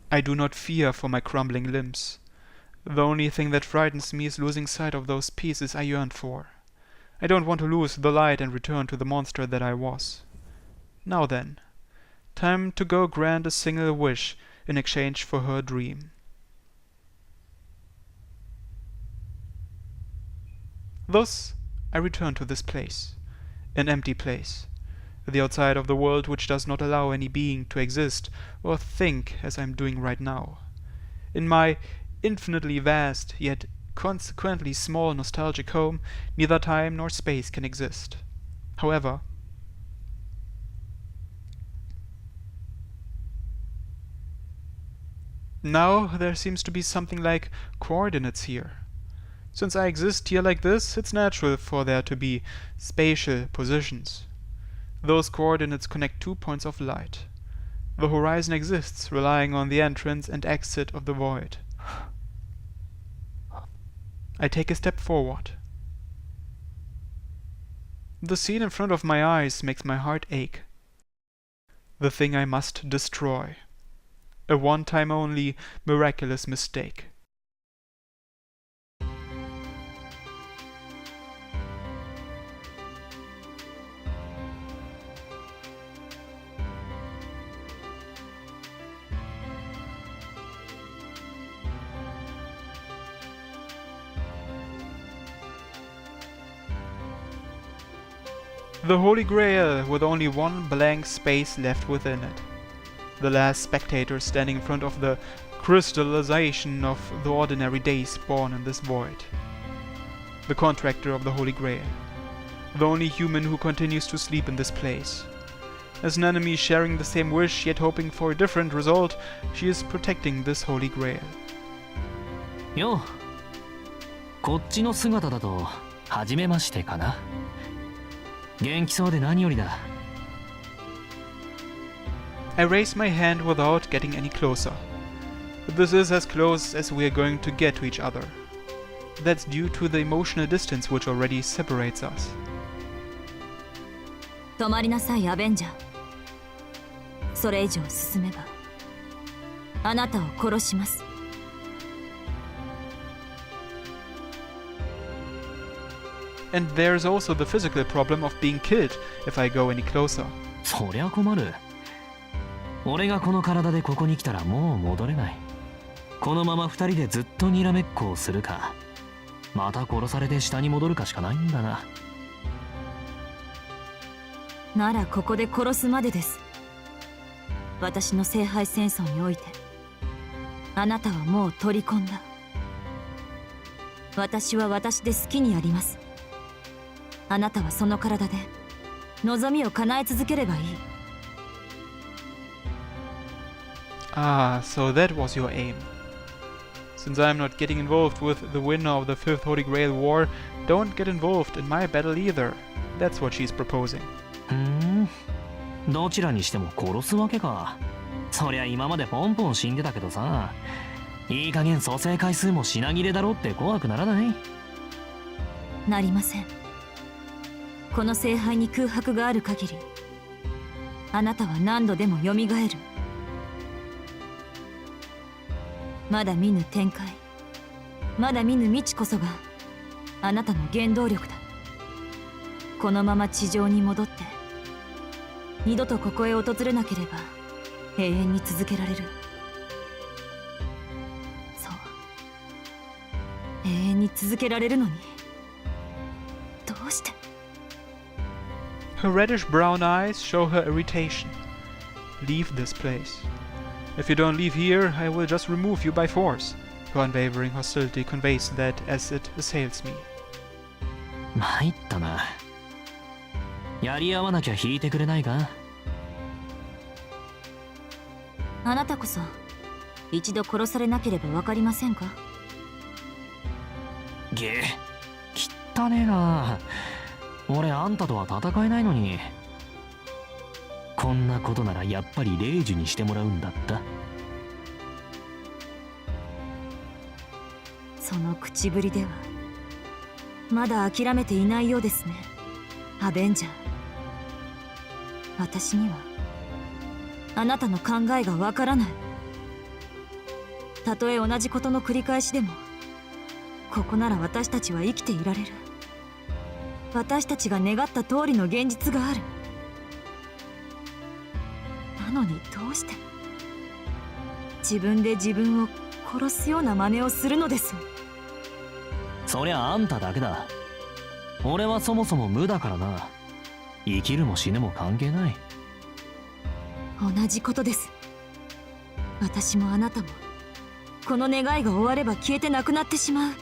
I do not fear for my crumbling limbs. The only thing that frightens me is losing sight of those pieces I yearned for. I don't want to lose the light and return to the monster that I was. Now then, time to go grant a single wish in exchange for her dream. Thus, I return to this place, an empty place, the outside of the world which does not allow any being to exist or think as I am doing right now. In my infinitely vast, yet consequently small nostalgic home, neither time nor space can exist. However, now there seems to be something like coordinates here. Since I exist here like this, it's natural for there to be spatial positions. Those coordinates connect 2 points of light. The horizon exists, relying on the entrance and exit of the void. I take a step forward. The scene in front of my eyes makes my heart ache. The thing I must destroy. A one-time only, miraculous mistake. The Holy Grail, with only one blank space left within it. The last spectator standing in front of the crystallization of the ordinary days born in this void. The contractor of the Holy Grail. The only human who continues to sleep in this place. As an enemy sharing the same wish yet hoping for a different result, she is protecting this Holy Grail. Yo, こっちの姿だと初めましてかな。元気そうで何よりだ。I raise my hand without getting any closer. This is as close as we are going to get to each other. That's due to the emotional distance which already separates us. 止まりなさい、アベンジャー。それ以上進めば、あなたを殺します。And there's also the physical problem of being killed if I go any closer. そりゃ困る。俺がこの体でここに来たらもう戻れない。このまま二人でずっとにらめっこをするか、また殺されて下に戻るかしかないんだな。ならここで殺すまでです。私の聖杯戦争において、あなたはもう取り込んだ。私は私で好きにやります。あなたはその体で望みを叶え続ければいい。Ah, so that was your aim. Since I'm not getting involved with the winner of the 5th Holy Grail War, don't get involved in my battle either. That's what she's proposing. どちらにしても殺すわけか。そりゃ今までポンポン死んでたけどさ、いい加減蘇生回数も品切れだろって怖くならない？なりません。この聖杯に空白がある限り、あなたは何度でも蘇る。まだ見ぬ展開、まだ見ぬ未知こそがあなたの原動力だ。このまま地上に戻って二度とここへ訪れなければ永遠に続けられる。そう、永遠に続けられるのに、どうして？ Her reddish brown eyes show her irritation. Leave this place. If you don't leave here, I will just remove you by force. Her unwavering hostility conveys that as it assails me. 参ったな。やり合わなきゃ引いてくれないか？あなたこそ一度殺されなければわかりませんか？げえ、汚ねえな。俺あんたとは戦えないのに。こんなことならやっぱり霊樹にしてもらうんだった。その口ぶりではまだ諦めていないようですね、アベンジャー。私にはあなたの考えがわからない。たとえ同じことの繰り返しでも、ここなら私たちは生きていられる。私たちが願った通りの現実がある。なのにどうして自分で自分を殺すような真似をするのです。そりゃあんただけだ。俺はそもそも無だからな。生きるも死ぬも関係ない。同じことです。私もあなたもこの願いが終われば消えてなくなってしまう。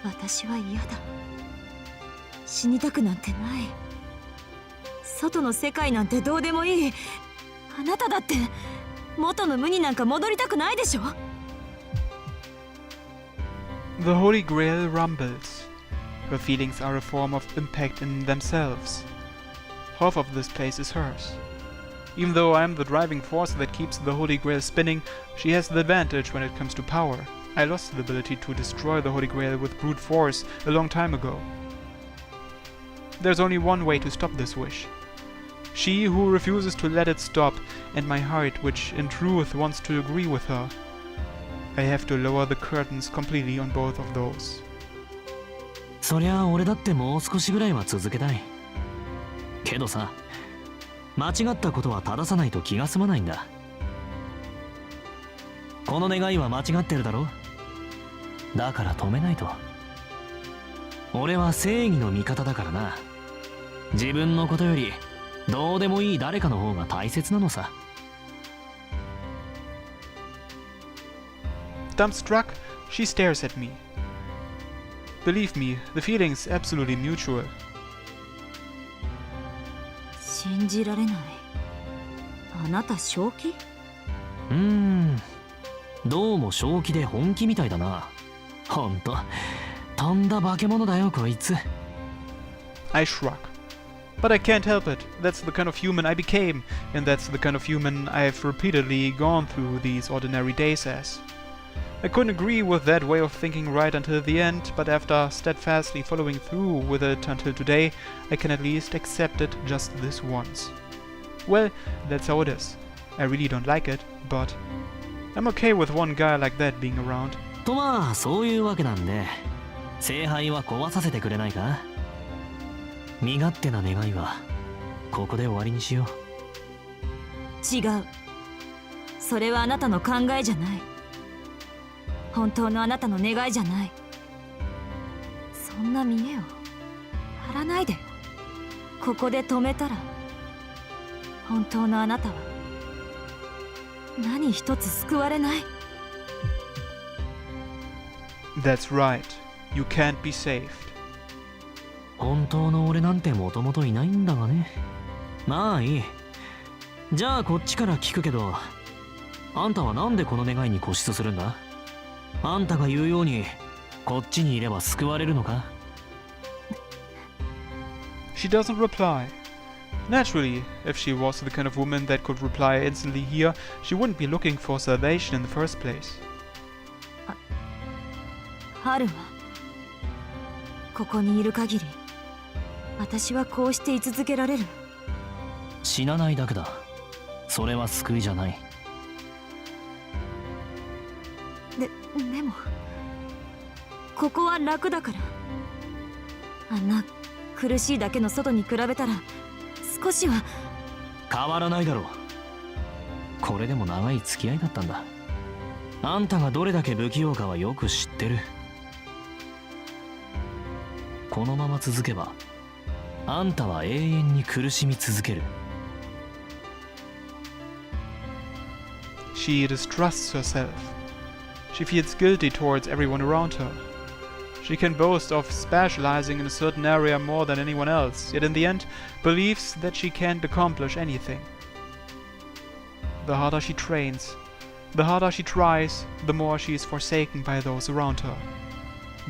私は嫌だ。死にたくなんてない。外の世界なんてどうでもいい。あなただって元の無になんか戻りたくないでしょ。 The Holy Grail rumbles. Her feelings are a form of impact in themselves. Half of this place is hers. Even though I am the driving force that keeps the Holy Grail spinning, she has the advantage when it comes to power. I lost the ability to destroy the Holy Grail with brute force a long time ago. There's only one way to stop this wish. She who refuses to let it stop, and my heart which in truth wants to agree with her. I have to lower the curtains completely on both of those. そりゃあ俺だってもう少しぐらいは続けたい。けどさ、間違ったことは正さないと気が済まないんだ。この願いは間違ってるだろ。だから止めないと。俺は正義の味方だからな。自分のことよりどうでもいい誰かの方が大切なのさ。Dumbstruck, she stares at me. Believe me, the feeling's absolutely mutual. 信じられない。あなた正気？どうも正気で本気みたいだな。ほんと、とんだ化け物だよこいつ。I shrug. But I can't help it. That's the kind of human I became, and that's the kind of human I've repeatedly gone through these ordinary days as. I couldn't agree with that way of thinking right until the end, but after steadfastly following through with it until today, I can at least accept it just this once. Well, that's how it is. I really don't like it, but I'm okay with one guy like that being around. とまあそういうわけなんで、聖杯は壊させてくれないか。身勝手な願いはここで終わりにしよう。違う。それはあなたの考えじゃない。本当のあなたの願いじゃない。そんな見栄を張らないでよ。ここで止めたら本当のあなたは何一つ救われない。 That's right. You can't be saved. 本当の俺なんてもともといないんだがね。まあいい。じゃあこっちから聞くけど、あんたはなんでこの願いに固執するんだ？あんたが言うようにこっちにいれば救われるのか？ She doesn't reply. Naturally, if she was the kind of woman that could reply instantly here, she wouldn't be looking for salvation in the first place. 春はここにいる限り私はこうして居続けられる。死なないだけだ。それは救いじゃない。でもここは楽だから。あんな苦しいだけの外に比べたら少しは。変わらないだろう。これでも長い付き合いだったんだ。あんたがどれだけ不器用かはよく知ってる。このまま続けばあんたは永遠に苦しみ続ける。 She distrusts herself. She feels guilty towards everyone around her. She can boast of specializing in a certain area more than anyone else, yet in the end believes that she can't accomplish anything. The harder she trains, the harder she tries, the more she is forsaken by those around her.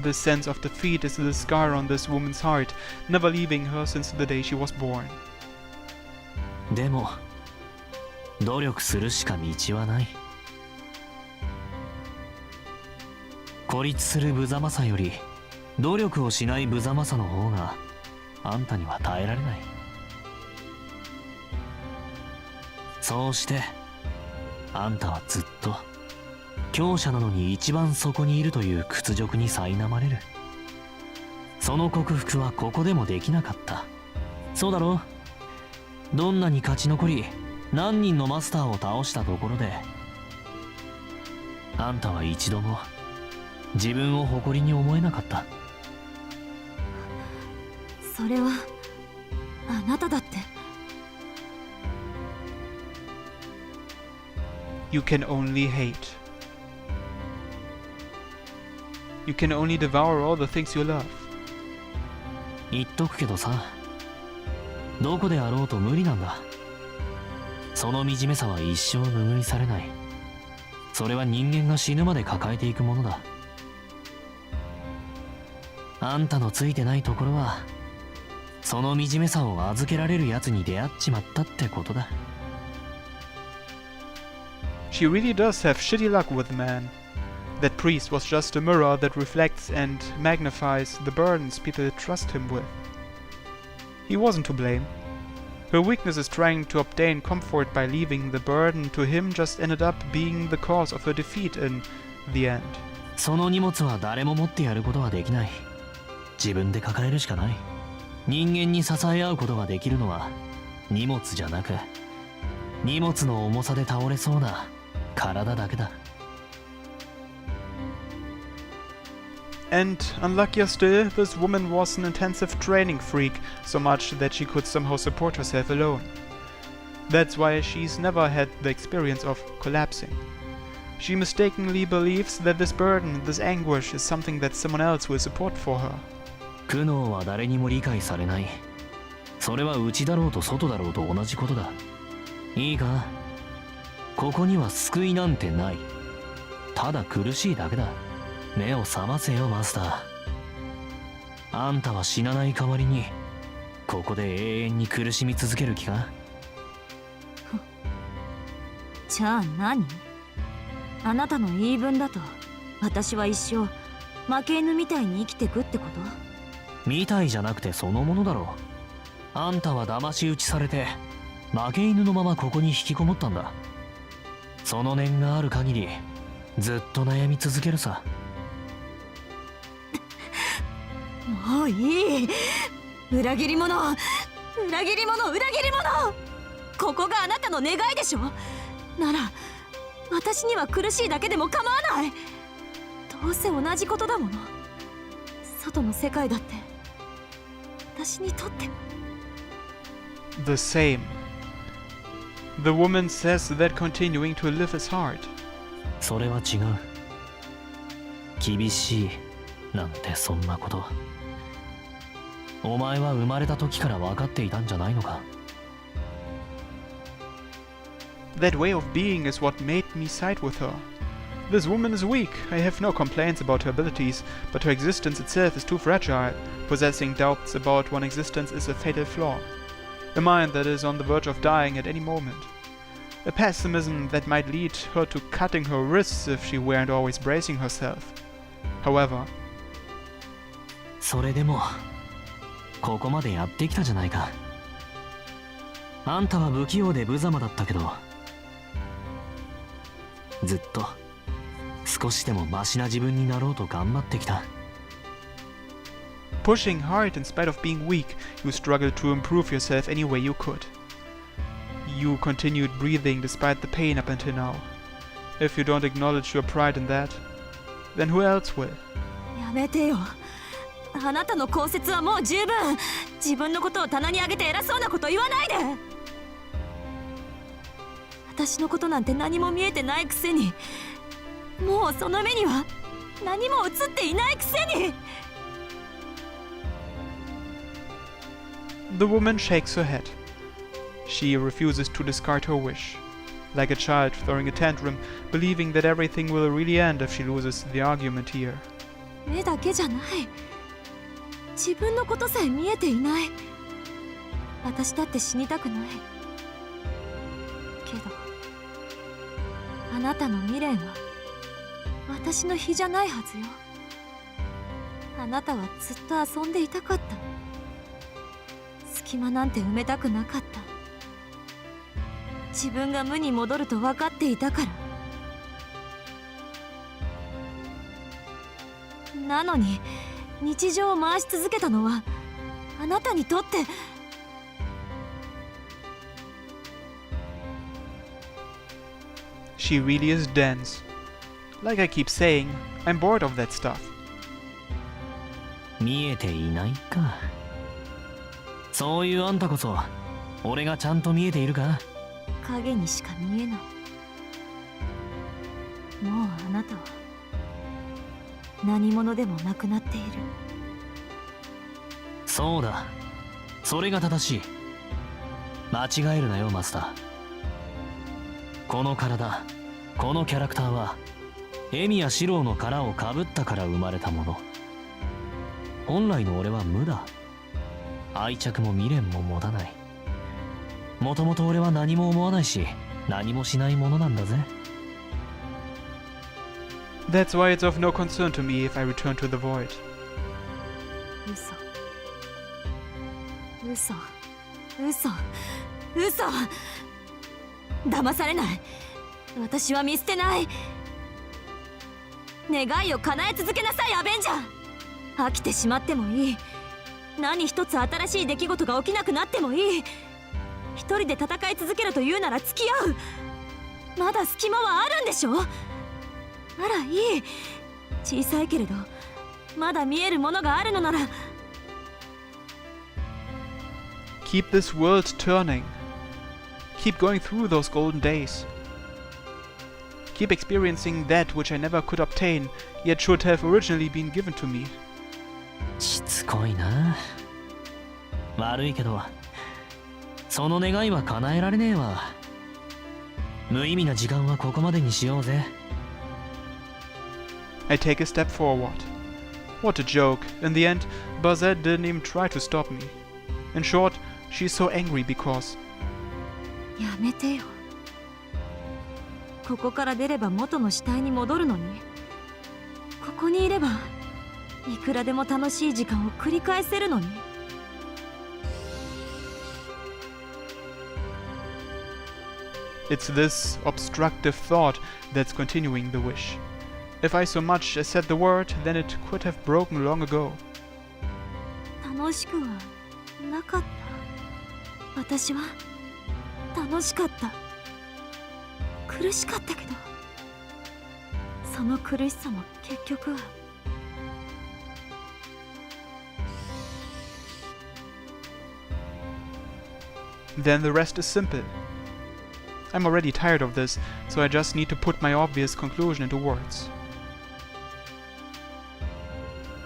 This sense of defeat is the scar on this woman's heart, never leaving her since the day she was born. でも努力するしか道はない。孤立する無様さより努力をしない無様さの方があんたには耐えられない。そうしてあんたはずっと強者なのに一番そこにいるという屈辱に苛まれる。その克服はここでもできなかった。そうだろう。どんなに勝ち残り何人のマスターを倒したところで、あんたは一度も自分を誇りに思えなかった。それはあなただって。 You can only hate. You can only devour all the things you love. 言っとくけどさ、どこであろうと無理なんだ。その惨めさは一生拭い去れない。それは人間が死ぬまで抱えていくものだ。あんたのついてないところは、その惨めさを預けられるやつに出会っちまったってことだ。She really does have shitty luck with man. That priest was just a mirror that reflects and magnifies the burdens people trust him with. He wasn't to blame. Her weakness is trying to obtain comfort by leaving the burden to him just ended up being the cause of her defeat in the end. その荷物は誰も持ってやることはできない。自分で抱えるしかない。人間に支え合うことができるのは荷物じゃなく、荷物の重さで倒れそうな体だけだ。And unluckier still, this woman was an intensive training freak, so much that she could somehow support herself alone. That's why she's never had the experience of collapsing. She mistakenly believes that this burden, this anguish, is something that someone else will support for her. 苦悩は誰にも理解されない。それは内だろうと外だろうと同じことだ。いいか、ここには救いなんてない。ただ苦しいだけだ。目を覚ませよマスター。あんたは死なない代わりにここで永遠に苦しみ続ける気か？じゃあ何？あなたの言い分だと私は一生負け犬みたいに生きてくってこと？みたいじゃなくてそのものだろう。あんたは騙し討ちされて負け犬のままここに引きこもったんだ。その念がある限りずっと悩み続けるさ。もういい。裏切り者、裏切り者、裏切り者。ここがあなたの願いでしょ。なら私には苦しいだけでも構わない。どうせ同じことだもの。外の世界だって私にとって。 The same. The woman says that continuing to live is hard. それは違う。厳しいなんてそんなこと。お前は生まれた時から分かっていたんじゃないのか。That way of being is what made me side with her. This woman is weak. I have no complaints about her abilities, but her existence itself is too fragile. Possessing doubts about one's existence is a fatal flaw. A mind that is on the verge of dying at any moment. A pessimism that might lead her to cutting her wrists if she weren't always bracing herself. However, それでもここまでやってきたじゃないか。あんたは不器用で無様だったけど、ずっと少しでもマシな自分になろうと頑張ってきた。pushing hard in spite of being weak, you struggled to improve yourself any way you could. You continued breathing despite the pain up until now. If you don't acknowledge your pride in that, then who else will? やめてよ。あなたの功績はもう十分。自分のことを棚に上げて偉そうなこと言わないで。私のことなんて何も見えてないくせに、もうその目には何も映っていないくせに。The woman shakes her head. She refuses to discard her wish. Like a child throwing a tantrum, believing that everything will really end if she loses the argument here. 目だけじゃない。自分のことさえ見えていない。私だって死にたくない。けどあなたの未練は私の非じゃないはずよ。あなたはずっと遊んでいたかった。隙間なんて埋めたくなかった。自分が無に戻ると分かっていたから。なのに日常を回し続けたのはあなたにとって。She really is dense. Like I keep saying, I'm bored of that stuff. 見えていないか。そういうあんたこそ俺がちゃんと見えているか。影にしか見えない。もうあなたは何者でもなくなっている。そうだ、それが正しい。間違えるなよマスター。この体、このキャラクターはエミやシローの殻をかぶったから生まれたもの。本来の俺は無だ。愛着も未練も持たない。もともと俺は何も思わないし何もしないものなんだぜ。That's why it's of no concern to me if I return to the void. 嘘嘘嘘嘘。騙されない。私は見捨てない。願いを叶え続けなさいアベンジャー。飽きてしまってもいい。何一つ新しい出来事が起きなくなってもいい。一人で戦い続けるというなら付き合う。まだ隙間はあるんでしょ。あらいい。小さいけれどまだ見えるものがあるのなら。 Keep this world turning. Keep going through those golden days. Keep experiencing that which I never could obtain, yet should have originally been given to me. しつこいな。悪いけどその願いは叶えられねえわ。無意味な時間はここまでにしようぜ。I take a step forward. What a joke. In the end, Bazette didn't even try to stop me. In short, she's so angry because... やめてよ。ここから出れば元の死体に戻るのに、ここにいればいくらでも楽しい時間を繰り返せるのに。It's this obstructive thought that's continuing the wish. If I so much as said the word, then it could have broken long ago. 楽しくはなかった。私は楽しかった。苦しかったけど、その苦しさも結局は。Then the rest is simple. I'm already tired of this, so I just need to put my obvious conclusion into words.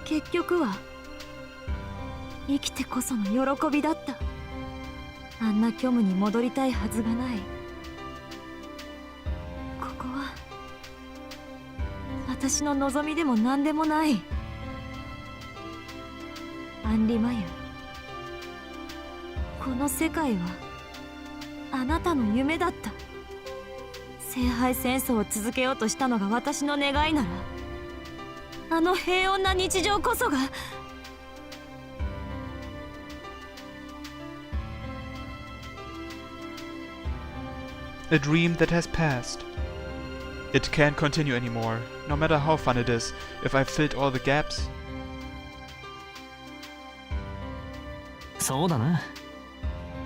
結局は生きてこその喜びだった。あんな虚無に戻りたいはずがない。ここは私の望みでも何でもない。アンリ・マユ、この世界はあなたの夢だった。聖杯戦争を続けようとしたのが私の願いなら、あの平穏な日常こそが。A dream that has passed. It can't continue anymore, no matter how fun it is, if I've filled all the gaps. そうだな。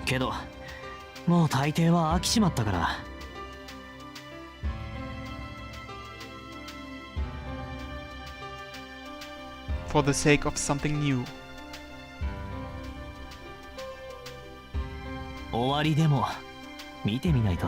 けどもう大抵は飽きちまったから。For the sake of something new. 終わりでも見てみないと。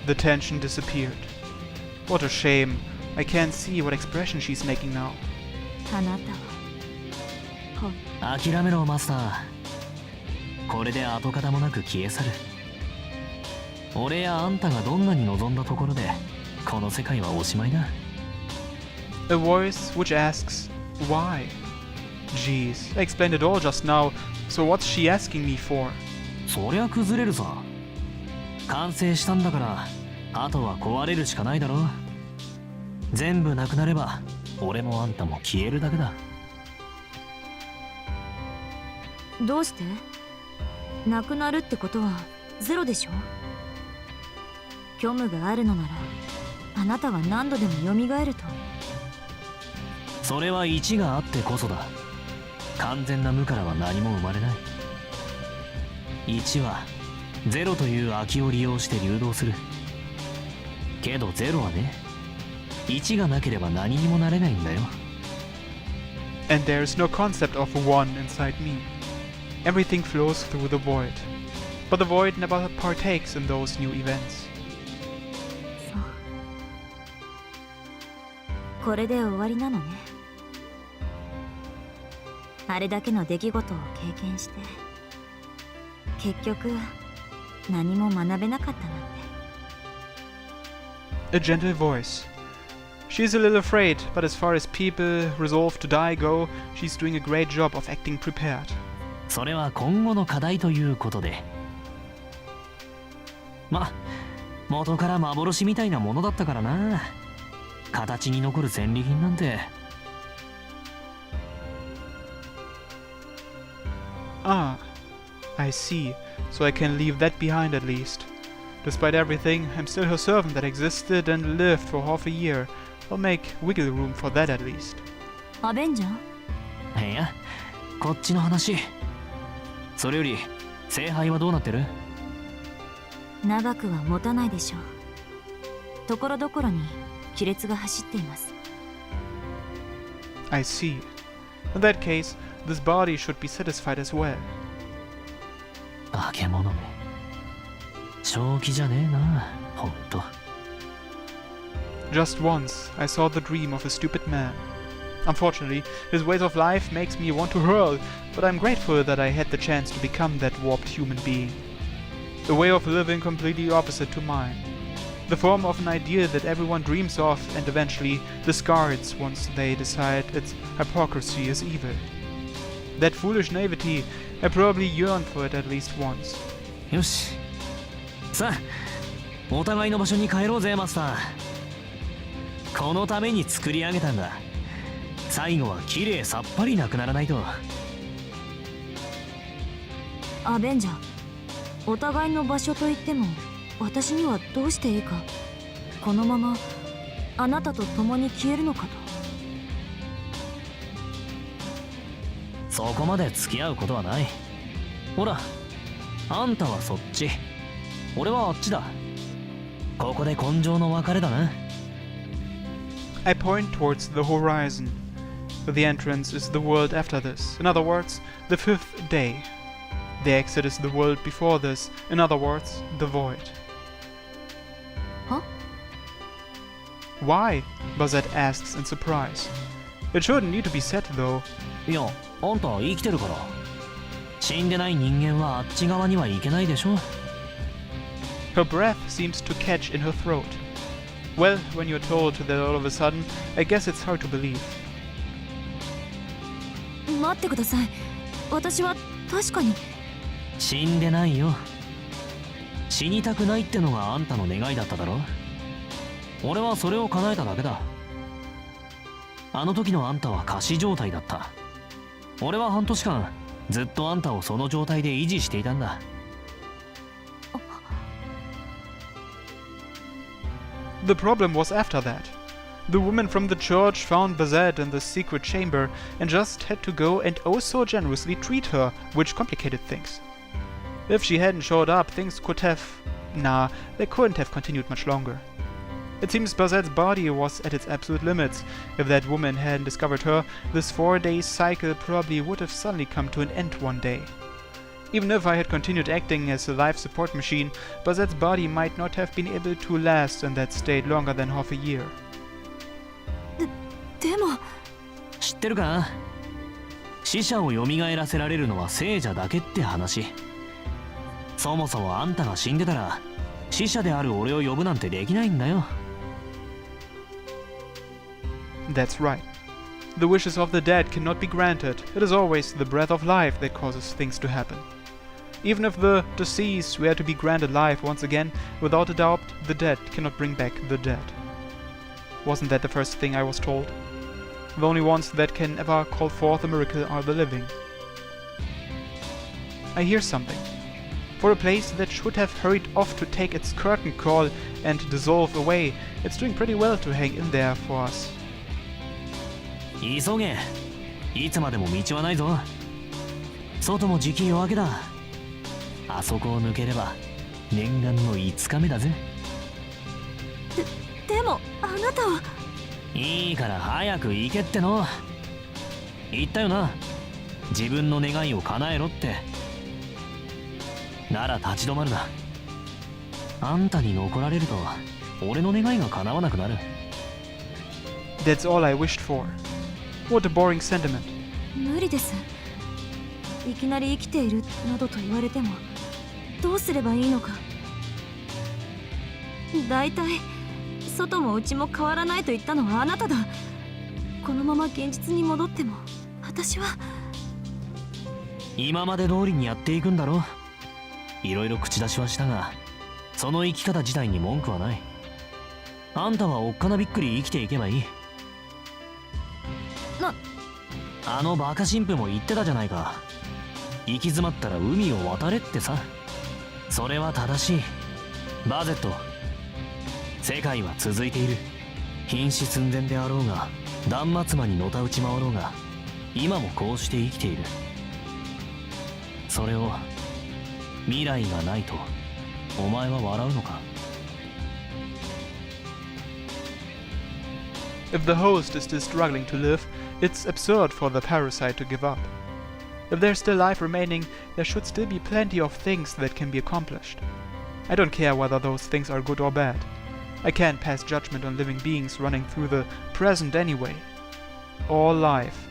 The tension disappeared. What a shame. I can't see what expression she's making now. あなたは諦めろマスター。これで跡形もなく消え去る。俺やあんたがどんなに望んだところでこの世界はおしまいだ。 A voice which asks, why? Jeez, I explained it all just now, so what's she asking me for? そりゃ崩れるさ。完成したんだからあとは壊れるしかないだろ。全部なくなれば俺もあんたも消えるだけだ。どうして？なくなるってことはゼロでしょ？虚無があるのならあなたは何度でも蘇ると。それは1があってこそだ。完全な無からは何も生まれない。1は0という空きを利用して流動する。けど0はね、1がなければ何にもなれないんだよ。 And there's no concept of one inside me. Everything flows through the void. But the void never partakes in those new events. そう。これで終わりなのね。あれだけの出来事を経験して結局何も学べなかったなんて。 A gentle voice. She's a little afraid, but as far as people resolved to die go, she's doing a great job of acting prepared. それは今後の課題ということで。ま、元から幻みたいなものだったからな。形に残る戦利品なんて。Ah, I see. So I can leave that behind at least. Despite everything, I'm still her servant that existed and lived for half a year. I'll make wiggle room for that at least. アベンジャー？いや、こっちの話。それより聖杯はどうなってる？長くは持たないでしょう。ところどころに亀裂が走っています。 I see. In that case, this body should be satisfied as well. 化け物め。正気じゃねえな、ほんと。Just once, I saw the dream of a stupid man. Unfortunately, his ways of life makes me want to hurl, but I'm grateful that I had the chance to become that warped human being. A way of living completely opposite to mine. The form of an idea that everyone dreams of and eventually discards once they decide its hypocrisy is evil. That foolish naivety, I probably yearned for it at least once. よし。さあ、お互いの場所に帰ろうぜ、マスター。このために作り上げたんだ。最後は綺麗さっぱりなくならないと。アベンジャー、お互いの場所といっても私にはどうしていいか。このままあなたと共に消えるのかと。そこまで付き合うことはない。ほら、あんたはそっち、俺はあっちだ。ここで根性の別れだな。I point towards the horizon. The entrance is the world after this. In other words, the fifth day. The exit is the world before this. In other words, the void. Huh? Why? Bazette asks in surprise. It shouldn't need to be said though. いや、あんた生きてるから。死んでない人間はあっち側には行けないでしょ。Her breath seems to catch in her throat. Well, when you're told that all of a sudden, I guess it's hard to believe. 待ってください。私は確かに。死んでないよ。死にたくないってのがあんたの願いだっただろ。俺はそれを叶えただけだ。あの時のあんたは仮死状態だった。俺は半年間ずっとあんたをその状態で維持していたんだ。The problem was after that. The woman from the church found Bazette in the secret chamber and just had to go and oh so generously treat her, which complicated things. If she hadn't showed up, things could have... Nah, they couldn't have continued much longer. It seems Bazette's body was at its absolute limits. If that woman hadn't discovered her, this 4-day cycle probably would have suddenly come to an end one day. Even if I had continued acting as a life support machine, Bazette's body might not have been able to last in that state longer than half a year. でも知ってるか？死者を蘇らせられるのは聖者だけって話。そもそもあんたが死んでたら死者である俺を呼ぶなんてできないんだよ。 That's right. The wishes of the dead cannot be granted. It is always the breath of life that causes things to happen. Even if the deceased were to be granted life once again, without a doubt, the dead cannot bring back the dead. Wasn't that the first thing I was told? The only ones that can ever call forth a miracle are the living. I hear something. For a place that should have hurried off to take its curtain call and dissolve away, it's doing pretty well to hang in there for us. 急げ。いつまでも道はないぞ。外もじき夜明けだ。あそこを抜ければ念願の5日目だぜ。でもあなたは。いいから早く行けっての。言ったよな、自分の願いを叶えろって。なら立ち止まるな。あんたに残られると俺の願いが叶わなくなる。 That's all I wished for. What a boring sentiment. 無理です。いきなり生きているなどと言われてもどうすればいいのか。だいたい外も内も変わらないと言ったのはあなただ。このまま現実に戻っても私は。今まで通りにやっていくんだろ。いろいろ口出しはしたがその生き方自体に文句はない。あんたはおっかなびっくり生きていけばいい。あのバカ神父も言ってたじゃないか。行き詰まったら海を渡れってさ。それは正しい。バゼット、世界は続いている。瀕死寸前であろうが断末魔にのたうち回ろうが今もこうして生きている。それを未来がないとお前は笑うのか。 If the host is still struggling to live, it's absurd for the parasite to give up. If there's still life remaining, there should still be plenty of things that can be accomplished. I don't care whether those things are good or bad. I can't pass judgment on living beings running through the present anyway. All life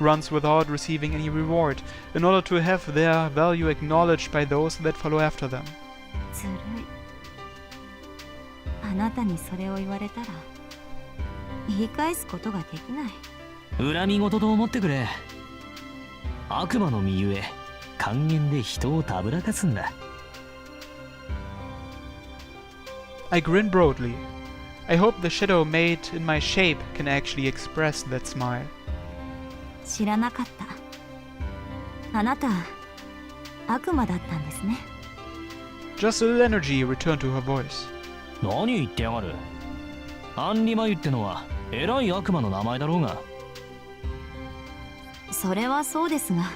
runs without receiving any reward, in order to have their value acknowledged by those that follow after them. ずるい。あなたにそれを言われたら言い返すことができない。恨み事と思ってくれ。悪魔の身ゆえ還元で人をたぶらかすんだ。 I grin broadly. I hope the shadow made in my shape can actually express that smile. 知らなかった。あなた悪魔だったんですね。 Just a little energy returned to her voice. 何言ってやがる。アンリマユってのは偉い悪魔の名前だろうが。それはそうですが、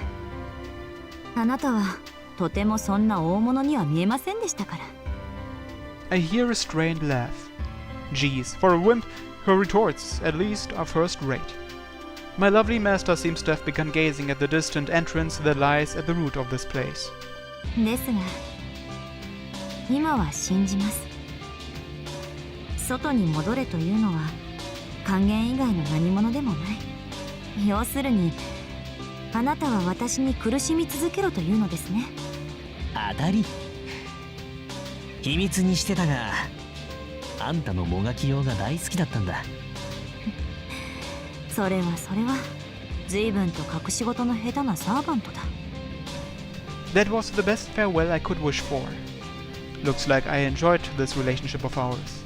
あなたはとてもそんな大物には見えませんでしたから。 I hear a strained laugh. Geez, for a wimp, her retorts, at least, are first rate. My lovely master seems to have begun gazing at the distant entrance that lies at the root of this place. ですが、今は信じます。外に戻れというのは還元以外の何者でもない。要するに、あなたは私に苦しみ続けろというのですね。当たり。秘密にしてたが、あんたのもがきようが大好きだったんだ。それは随分と隠し事の下手なサーバントだ。 That was the best farewell I could wish for. Looks like I enjoyed this relationship of ours.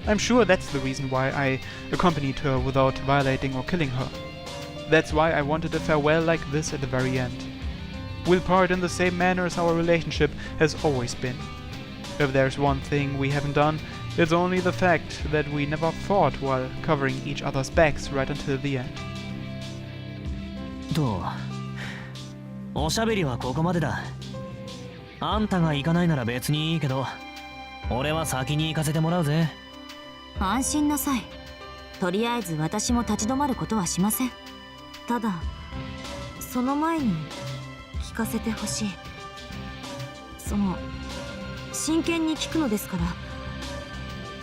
I'm sure that's the reason why I accompanied her without violating or killing her. That's why I wanted a farewell like this at the very end. We'll part in the same manner as our relationship has always been. If there's one thing we haven't done, it's only the fact that we never fought while covering each other's backs right until the end. と、おしゃべりはここまでだ。あんたが行かないなら別にいいけど、俺は先に行かせてもらうぜ。安心なさい。とりあえず私も立ち止まることはしません。ただ、その前に聞かせてほしい。真剣に聞くのですから、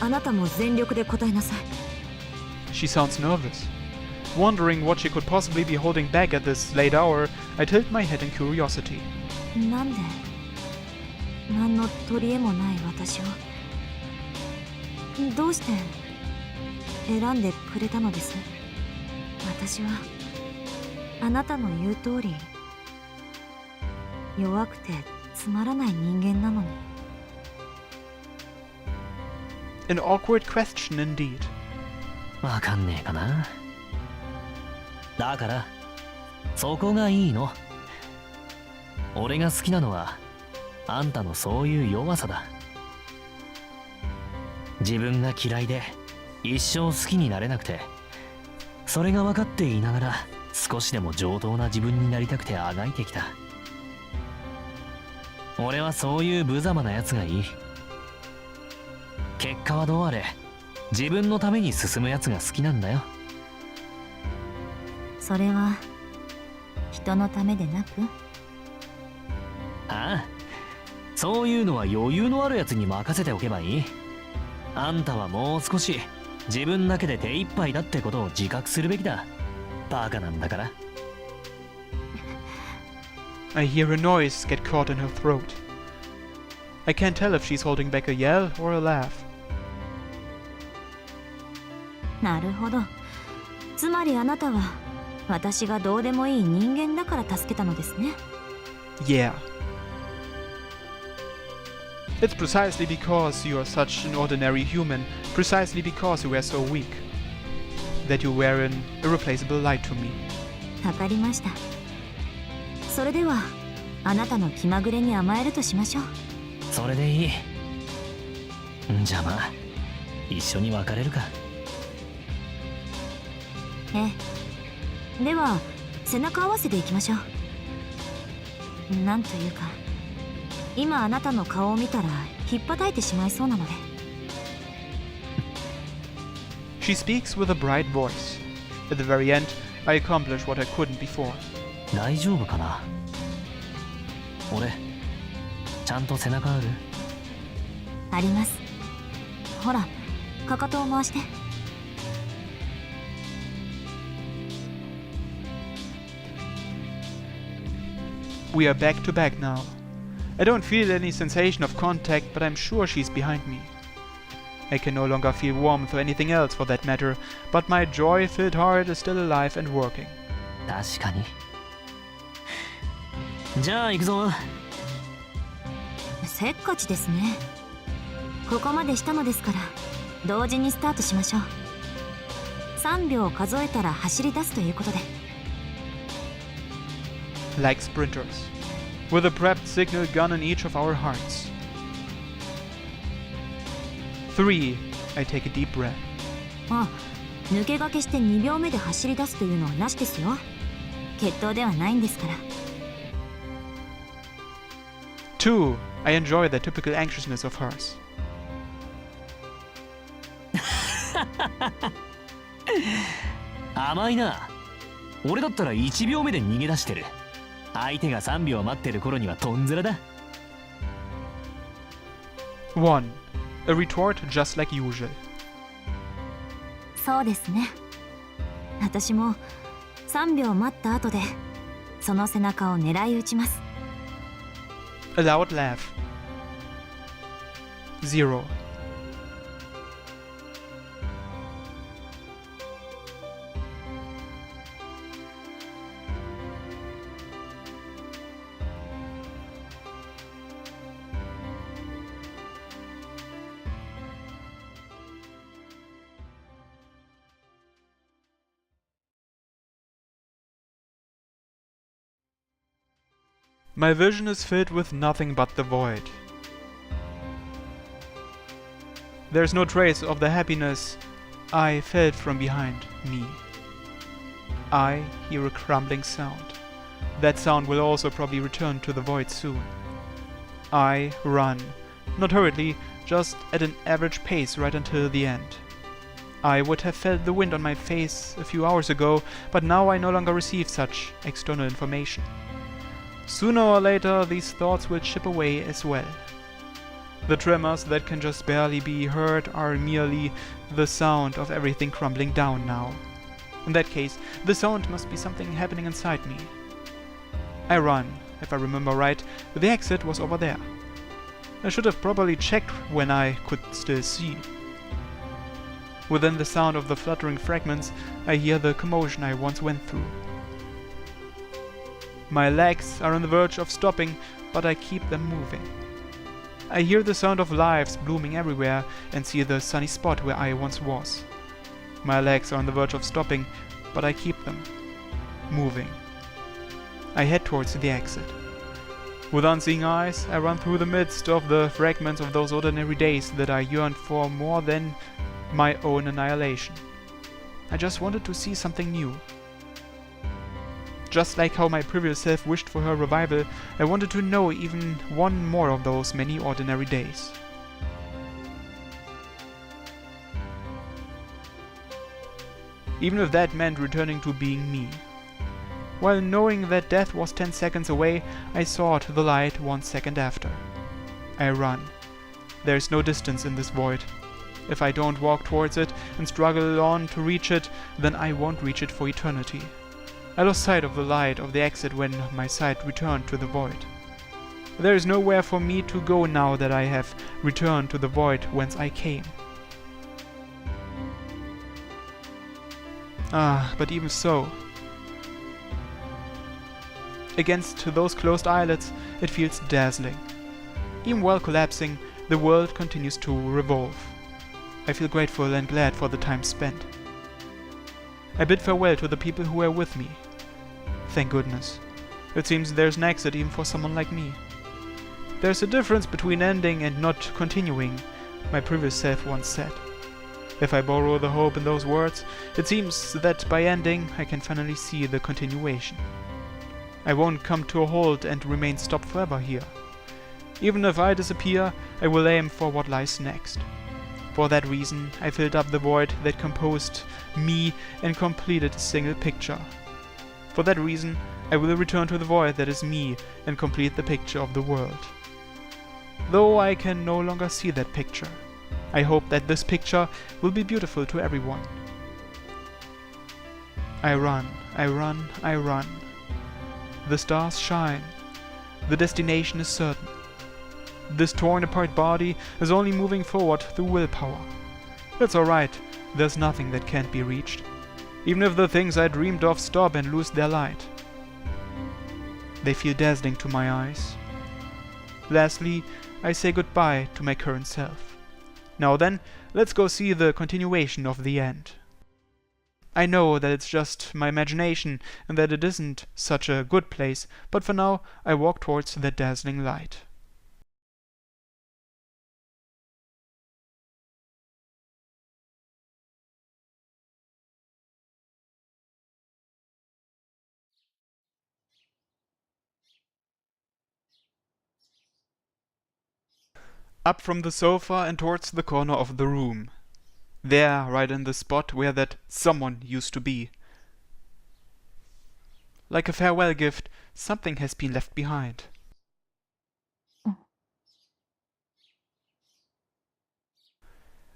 あなたも全力で答えなさい。 She sounds nervous. Wondering what she could possibly be holding back at this late hour, I tilt my head in curiosity. なんで何の取り柄もない私をどうして選んでくれたのです？私はあなたの言う通り弱くてつまらない人間なのに。 An awkward question indeed. わかんねえかな。だからそこがいいの。俺が好きなのはあんたのそういう弱さだ。自分が嫌いで一生好きになれなくて、それが分かっていながら少しでも上等な自分になりたくてあがいてきた。俺はそういう無様なやつがいい。結果はどうあれ自分のために進むやつが好きなんだよ。それは人のためでなく？ああ、そういうのは余裕のあるやつに任せておけばいい。あんたはもう少し自分だけで手一杯だってことを自覚するべきだ。バカなんだから。 I hear a noise get caught in her throat. I can't tell if she's holding back a yell or a laugh. なるほど。つまりあなたは私がどうでもいい人間だから助けたのですね。 Yeah. It's precisely because you are such an ordinary human, precisely because you were so weak, that you were an irreplaceable light to me. わかりました。それではあなたの気まぐれに甘えるとしましょう。それでいい。じゃあまあ一緒に別れるか。ええ。では背中合わせでいきましょう。なんというか今あなたの顔を見たらひっぱたいてしまいそうなので。 She speaks with a bright voice. At the very end, I accomplish what I couldn't before. 大丈夫かな。俺ちゃんと背中ある？あります。ほら、かかとを回して。We are back to back now. I don't feel any sensation of contact, but I'm sure she's behind me. I can no longer feel warmth or anything else for that matter, but my joy-filled heart is still alive and working. 確かに。じゃあ行くぞ。せっかちですね。ここまでしたのですから同時にスタートしましょう。3秒数えたら走り出すということで。 Like sprinters, with a prepped signal gun in each of our hearts. 3. I take a deep breath. あ、抜け駆けして2秒目で走り出すというのはなしですよ。決闘ではないんですから。 2. I enjoy that typical anxiousness of hers. 甘いな。俺だったら1秒目で逃げ出してる。相手が3秒待ってる頃にはとんずらだ。 1. A retort just like usual. そうですね。私も3秒待った後でその背中を狙い撃ちます。 A loud laugh. 0. My vision is filled with nothing but the void. There's no trace of the happiness I felt from behind me. I hear a crumbling sound. That sound will also probably return to the void soon. I run, not hurriedly, just at an average pace right until the end. I would have felt the wind on my face a few hours ago, but now I no longer receive such external information. Sooner or later, these thoughts will chip away as well. The tremors that can just barely be heard are merely the sound of everything crumbling down now. In that case, the sound must be something happening inside me. I run. If I remember right, the exit was over there. I should have probably checked when I could still see. Within the sound of the fluttering fragments, I hear the commotion I once went through. My legs are on the verge of stopping, but I keep them moving. I hear the sound of lives blooming everywhere and see the sunny spot where I once was. My legs are on the verge of stopping, but I keep them moving. I head towards the exit. With unseeing eyes, I run through the midst of the fragments of those ordinary days that I yearned for more than my own annihilation. I just wanted to see something new. Just like how my previous self wished for her revival, I wanted to know even one more of those many ordinary days. Even if that meant returning to being me. While knowing that death was 10 seconds away, I sought the light 1 second after. I run. There is no distance in this void. If I don't walk towards it and struggle on to reach it, then I won't reach it for eternity. I lost sight of the light of the exit when my sight returned to the void. There is nowhere for me to go now that I have returned to the void whence I came. But even so, against those closed eyelids, it feels dazzling. Even while collapsing, the world continues to revolve. I feel grateful and glad for the time spent. I bid farewell to the people who were with me. Thank goodness. It seems there's an exit even for someone like me. There's a difference between ending and not continuing, my previous self once said. If I borrow the hope in those words, it seems that by ending I can finally see the continuation. I won't come to a halt and remain stopped forever here. Even if I disappear, I will aim for what lies next. For that reason, I filled up the void that composed me and completed a single picture. For that reason, I will return to the void that is me and complete the picture of the world. Though I can no longer see that picture, I hope that this picture will be beautiful to everyone. I run, I run, I run. The stars shine. The destination is certain. This torn apart body is only moving forward through willpower. That's alright, there's nothing that can't be reached. Even if the things I dreamed of stop and lose their light. They feel dazzling to my eyes. Lastly, I say goodbye to my current self. Now then, let's go see the continuation of the end. I know that it's just my imagination and that it isn't such a good place, but for now I walk towards that dazzling light. Up from the sofa and towards the corner of the room. There, right in the spot where that someone used to be. Like a farewell gift, something has been left behind.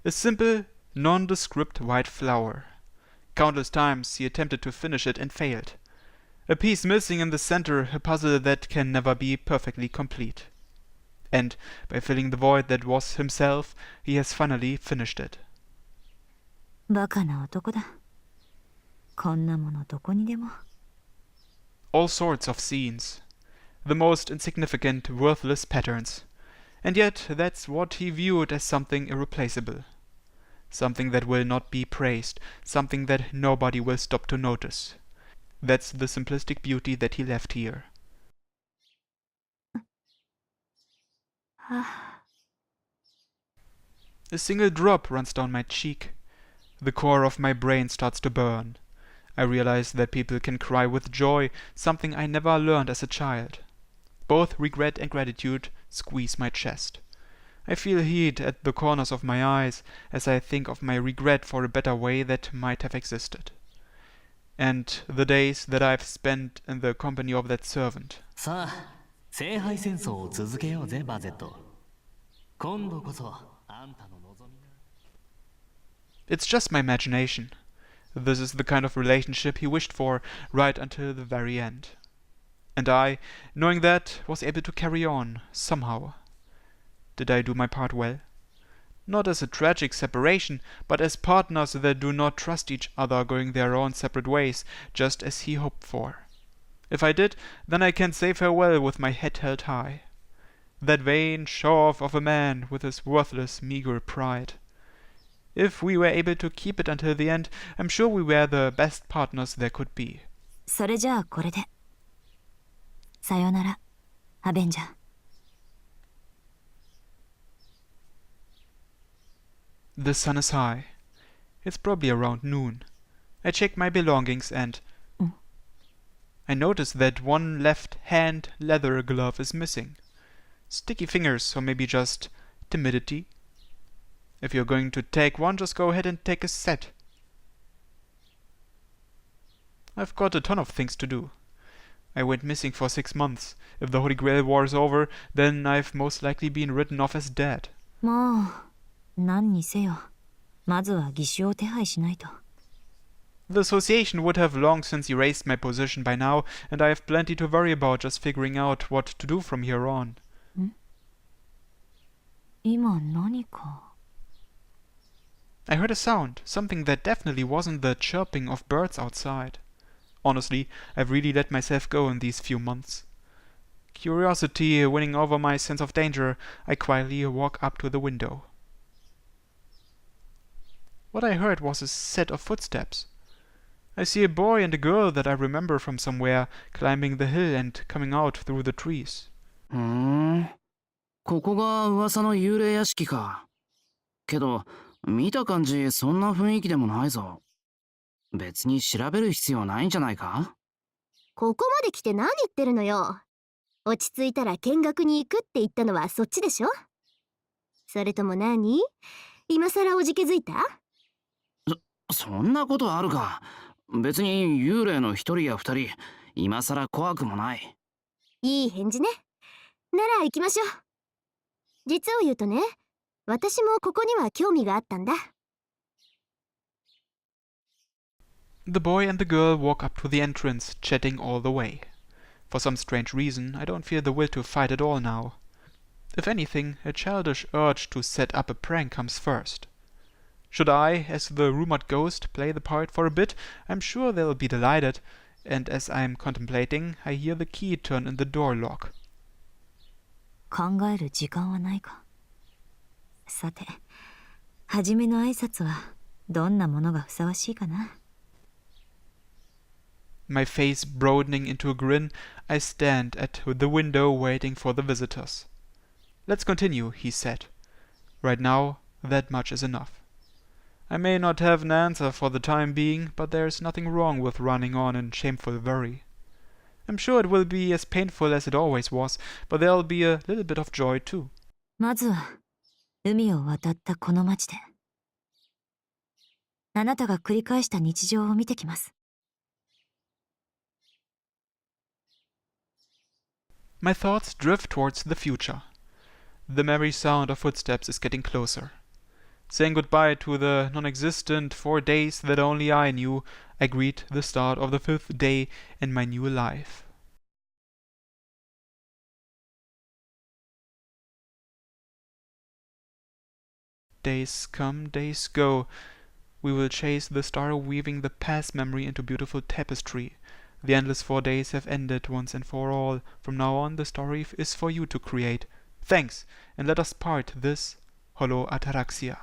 A simple, nondescript white flower. Countless times he attempted to finish it and failed. A piece missing in the center, a puzzle that can never be perfectly complete. And by filling the void that was himself, he has finally finished it. バカな男だ。こんなものどこにでも。All sorts of scenes. The most insignificant, worthless patterns. And yet that's what he viewed as something irreplaceable. Something that will not be praised. Something that nobody will stop to notice. That's the simplistic beauty that he left here. A single drop runs down my cheek. The core of my brain starts to burn. I realize that people can cry with joy, something I never learned as a child. Both regret and gratitude squeeze my chest. I feel heat at the corners of my eyes as I think of my regret for a better way that might have existed. And the days that I've spent in the company of that servant. さあ、聖杯戦争を続けようぜ、バゼット。今度こそあんたの望みが。It's just my imagination. This is the kind of relationship he wished for right until the very end. And I, knowing that, was able to carry on, somehow. Did I do my part well? Not as a tragic separation, but as partners that do not trust each other, going their own separate ways, just as he hoped for. If I did, then I can say farewell with my head held high. That vain show-off of a man with his worthless, meager pride. If we were able to keep it until the end, I'm sure we were the best partners there could be. それじゃあこれで。さよなら、アベンジャー。The sun is high. It's probably around noon. I check my belongings and I notice that one left hand leather glove is missing. Sticky fingers, or maybe just timidity. If you're going to take one, just go ahead and take a set. I've got a ton of things to do. I went missing for 6 months. If the Holy Grail war is over, then I've most likely been written off as dead. もう何にせよ、まずは義手を手配しないと。The association would have long since erased my position by now, and I have plenty to worry about just figuring out what to do from here on. 今何か。I heard a sound, something that definitely wasn't the chirping of birds outside. Honestly, I've really let myself go in these few months. Curiosity winning over my sense of danger, I quietly walk up to the window. What I heard was a set of footsteps. I see a boy and a girl that I remember from somewhere, climbing the hill and coming out through the trees. ここが噂の幽霊屋敷か。けど、見た感じそんな雰囲気でもないぞ。別に調べる必要ないんじゃないか？ここまで来て何言ってるのよ。落ち着いたら見学に行くって言ったのはそっちでしょ？それとも何？今さらおじけづいた？そんなことあるか。別に幽霊の一人や二人、今さら怖くもない。いい返事ね。なら行きましょう。実を言うとね、私もここには興味があったんだ。The boy and the girl walk up to the entrance, chatting all the way. For some strange reason, I don't feel the will to fight at all now. If anything, a childish urge to set up a prank comes first. Should I, as the rumored ghost, play the part for a bit, I'm sure they'll be delighted, and as I'm contemplating, I hear the key turn in the door lock. 考える時間はないか。さて、初めの挨拶はどんなものがふさわしいかな。My face broadening into a grin, I stand at the window waiting for the visitors. Let's continue, he said. Right now, that much is enough. I may not have an answer for the time being, but there's nothing wrong with running on in shameful worry. I'm sure it will be as painful as it always was, but there'll be a little bit of joy too. まずは海を渡ったこの町であなたが繰り返した日常を見てきます。My thoughts drift towards the future. The merry sound of footsteps is getting closer. Saying goodbye to the non-existent 4 days that only I knew, I greet the start of the 5th day in my new life. Days come, days go. We will chase the star, weaving the past memory into beautiful tapestry. The endless 4 days have ended once and for all. From now on, the story is for you to create. Thanks, and let us part this hollow Ataraxia.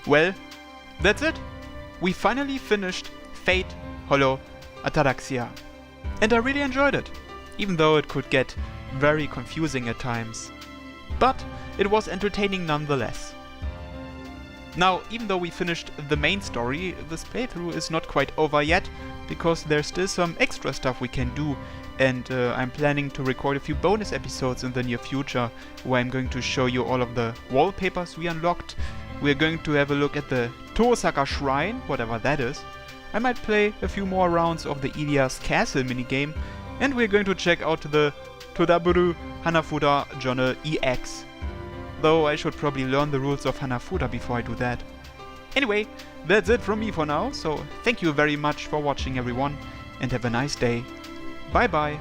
Well, that's it. We finally finished Fate Hollow Ataraxia. And I really enjoyed it, even though it could get very confusing at times. But it was entertaining nonetheless. Now, even though we finished the main story, this playthrough is not quite over yet, because there's still some extra stuff we can do, and I'm planning to record a few bonus episodes in the near future, where I'm going to show you all of the wallpapers we unlocked. We're going to have a look at the Tosaka Shrine, whatever that is. I might play a few more rounds of the Ilias Castle minigame, and we're going to check out the Todaburu Hanafuda Journal EX. Though I should probably learn the rules of Hanafuda before I do that. Anyway, that's it from me for now, so thank you very much for watching everyone, and have a nice day. Bye bye!